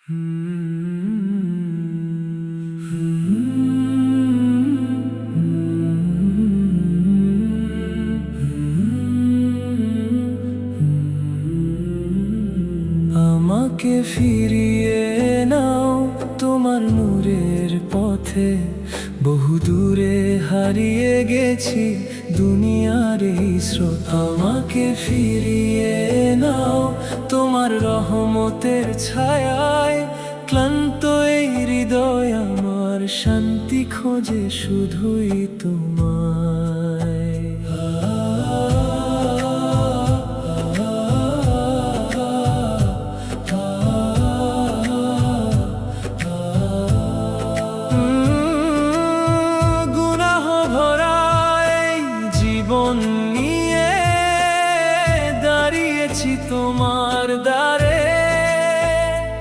আমাকে ফিরিয়ে নাও তোমার নূরের পথে, বহু দূরে হারিয়ে গেছি দুনিয়ার এই স্রোত। আমাকে ফিরিয়ে নাও তোমার রহমতের ছায়ায়, ক্লান্ত এই হৃদয় আমার শান্তি খোঁজে শুধুই তোমায়। গুনাহ ভরা এই জীবন নিয়ে দাঁড়িয়েছি তোমার দ্বারে,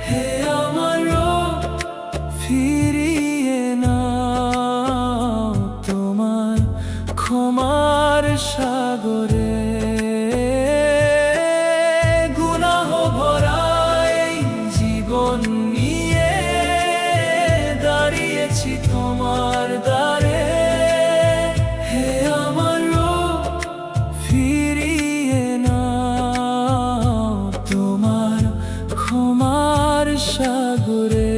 হে আমার রব ফিরিয়ে নাও তোমার ক্ষমার সাগরে। গুনাহ ভরা এই জীবন নিয়ে দাঁড়িয়েছি তোমার দ্বারে, হে আমার রব ফিরিয়ে নাও তোমার ক্ষমার সাগরে।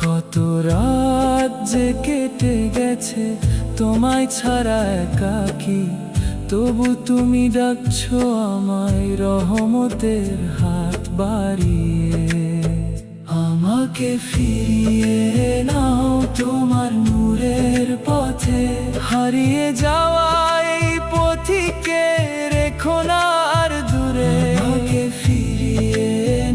কত রাত যে কেটে গেছে তোমায় ছাড়া একাকী, তবু তুমি ডাকছো আমায় রহমতের হাত বাড়িয়ে। আমাকে ফিরিয়ে নাও তোমার নূরের পথে, হারিয়ে যাওয়া এই পথিকে রেখো না আর দূরে। আমাকে ফিরিয়ে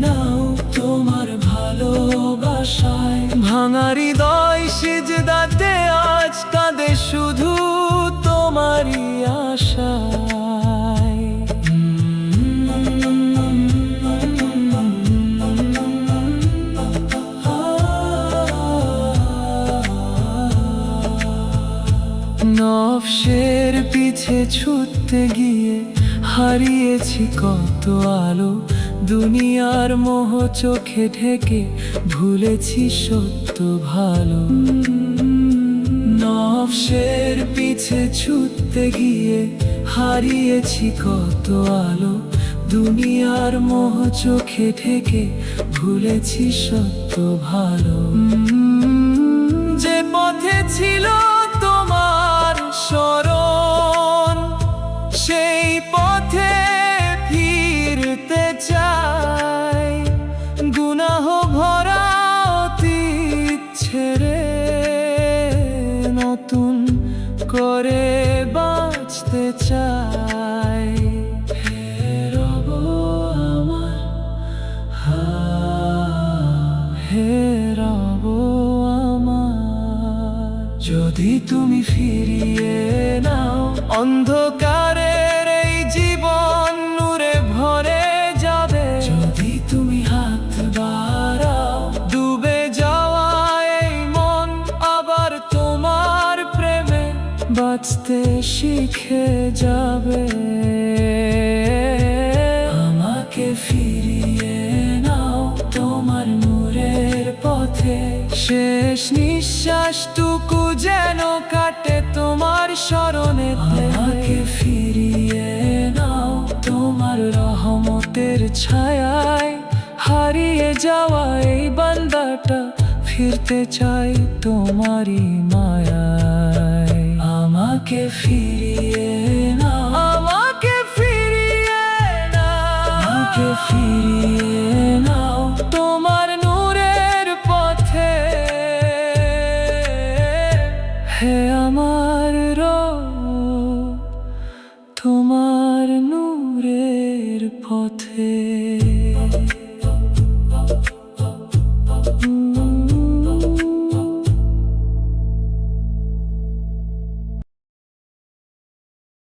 নাও তোমার ভালোবাসায়, ভাঙা হৃদয় সিজদাতে আজ কাঁদে শুধু তোমারই আশায়। নফসের পিছে ছুটতে গিয়ে হারিয়েছি কত আলো, দুনিয়ার মোহ চোখে ঢেকে ভুলেছি সত্য ভালো। নফসের পিছে ছুটতে গিয়ে হারিয়েছি কত আলো, দুনিয়ার মোহ চোখে ঢেকে ভুলেছি সত্য ভালো। যে পথে ছিল তোমার শরণ, সেই পথে ফিরতে চাই। গুনাহ ভরা অতীত ছেড়ে নতুন করে বাঁচতে চাই। হে রব আমার, হে রব আমার, যদি তুমি ফিরিয়ে নাও অন্ধকারের এই জীবন নূরে ভরে যাবে। যদি তুমি হাত বাড়াও ডুবে যাওয়া এই মন আবার তোমার প্রেমে বাঁচতে শিখে যাবে। আমাকে ফিরিয়ে নাও তোমার নূরের পথে, শেষ নিঃশ্বাসটুকু যেন কাটে তোমার স্মরণে। আমাকে ফিরিয়ে নাও তোমার রহমতের ছায়ায়, হারিয়ে যাওয়া এই বান্দাটা ফিরতে চাই তোমারই মায়ায়। আমাকে ফিরিয়ে